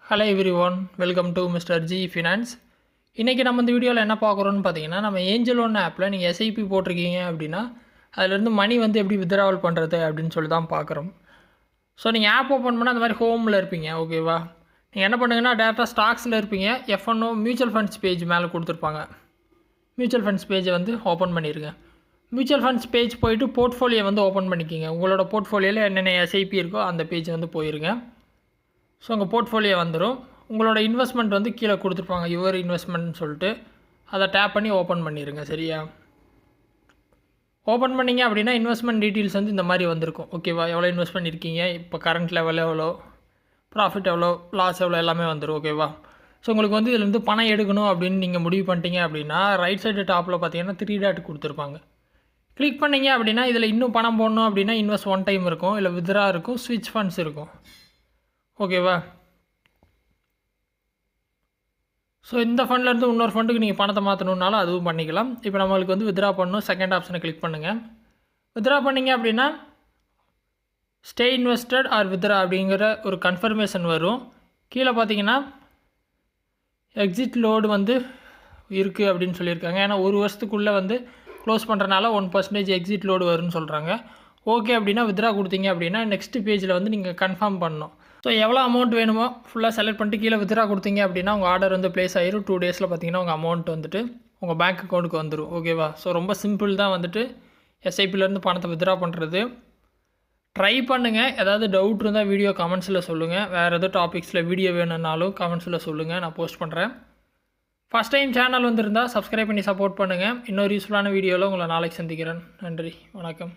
Hello every one, welcome to mister G finance. இன்றைக்கி நம்ம இந்த வீடியோவில் என்ன பார்க்குறோன்னு பார்த்தீங்கன்னா, நம்ம ஏஞ்சல் ஒன் ஆப்பில் நீங்கள் எஸ்ஐபி போட்டிருக்கீங்க அப்படின்னா அதிலேருந்து மணி வந்து எப்படி வித்ட்ராவல் பண்ணுறது அப்படின்னு சொல்லி தான் பார்க்குறோம். ஸோ நீங்கள் ஆப் ஓப்பன் பண்ணால் அந்த மாதிரி ஹோமில் இருப்பீங்க, ஓகேவா? நீங்கள் என்ன பண்ணுங்கன்னா டேரெக்டாக ஸ்டாக்ஸில் இருப்பீங்க. F1 மியூச்சுவல் ஃபண்ட்ஸ் பேஜ் மேலே கொடுத்துருப்பாங்க. மியூச்சுவல் ஃபண்ட்ஸ் பேஜை வந்து ஓப்பன் பண்ணிடுங்க. மியூச்சுவல் ஃபண்ட்ஸ் பேஜ் போய்ட்டு போர்ட்ஃபோலியோ வந்து ஓப்பன் பண்ணிக்கிங்க. உங்களோட போர்ட்ஃபோலியோவில் என்னென்ன எஸ்ஐபி இருக்கோ அந்த பேஜ் வந்து போயிருங்க. ஸோ உங்கள் போர்ட்ஃபோலியோ வந்துடும். உங்களோட இன்வெஸ்ட்மெண்ட் வந்து கீழே கொடுத்துருப்பாங்க, யுவர் இன்வெஸ்ட்மெண்ட்னு சொல்லிட்டு. அதை டேப் பண்ணி ஓப்பன் பண்ணிடுங்க. சரியா? ஓப்பன் பண்ணிங்க அப்படின்னா இன்வெஸ்ட்மெண்ட் டீட்டெயில்ஸ் வந்து இந்த மாதிரி வந்திருக்கும், ஓகேவா? எவ்வளோ இன்வெஸ்ட் பண்ணியிருக்கீங்க, இப்போ கரண்ட் லெவல் எவ்வளோ, ப்ராஃபிட் எவ்வளோ, லாஸ் எவ்வளோ, எல்லாமே வந்துடும், ஓகேவா? ஸோ உங்களுக்கு வந்து இதிலேருந்து பணம் எடுக்கணும் அப்படின்னு நீங்கள் முடிவு பண்ணிட்டீங்க அப்படின்னா ரைட் சைடு டாப்பில் பார்த்தீங்கன்னா 3 டாட் கொடுத்துருப்பாங்க. கிளிக் பண்ணிங்க அப்படின்னா இதில் இன்னும் பணம் போடணும் அப்படின்னா இன்வெஸ்ட் ஒன் டைம் இருக்கும், இல்லை வித்ரா இருக்கும், ஸ்விட்ச் ஃபண்ட்ஸ் இருக்கும், ஓகேவா? ஸோ இந்த ஃபண்ட்லேருந்து இன்னொரு ஃபண்டுக்கு நீங்கள் பணத்தை மாற்றணுன்னாலும் அதுவும் பண்ணிக்கலாம். இப்போ நம்மளுக்கு வந்து வித்ரா பண்ணணும், செகண்ட் ஆப்ஷனை கிளிக் பண்ணுங்கள். வித்ரா பண்ணிங்க அப்படின்னா ஸ்டே இன்வெஸ்டட் ஆர் வித்ரா அப்படிங்கிற ஒரு கன்ஃபர்மேஷன் வரும். கீழே பார்த்தீங்கன்னா எக்ஸிட் லோடு வந்து இருக்குது அப்படின்னு சொல்லியிருக்காங்க. ஏன்னா ஒரு வருஷத்துக்குள்ளே வந்து க்ளோஸ் பண்ணுறனால 1% எக்ஸிட் லோடு வரும்னு சொல்கிறாங்க. ஓகே அப்படின்னா வித்ரா கொடுத்தீங்க அப்படின்னா நெக்ஸ்ட் பேஜில் வந்து நீங்கள் கன்ஃபார்ம் பண்ணணும். ஸோ எவ்வளோ அமௌண்ட் வேணுமோ ஃபுல்லாக செலக்ட் பண்ணிட்டு கீழே வித்ரா கொடுத்தீங்க அப்படின்னா உங்கள் ஆர்டர் வந்து ப்ளேஸ் ஆகிரும். 2 டேஸில் பார்த்தீங்கன்னா உங்கள் அமௌண்ட் வந்துட்டு உங்கள் பேங்க் அக்கௌண்ட்டுக்கு வந்துடும், ஓகேவா? ஸோ ரொம்ப சிம்பிள் தான் வந்துட்டு எஸ்ஐபிலேருந்து பணத்தை வித்ரா பண்ணுறது. ட்ரை பண்ணுங்கள். ஏதாவது டவுட் இருந்தால் வீடியோ கமெண்ட்ஸில் சொல்லுங்கள். வேறு எதுவும் டாபிக்ஸில் வீடியோ வேணும்னாலும் கமெண்ட்ஸில் சொல்லுங்கள், நான் போஸ்ட் பண்ணுறேன். ஃபஸ்ட் டைம் சேனல் வந்துருந்தால் சப்ஸ்கிரைப் பண்ணி சப்போர்ட் பண்ணுங்கள். இன்னொரு யூஸ்ஃபுல்லான வீடியோவில் உங்களை நாளைக்கு சந்திக்கிறேன். நன்றி, வணக்கம்.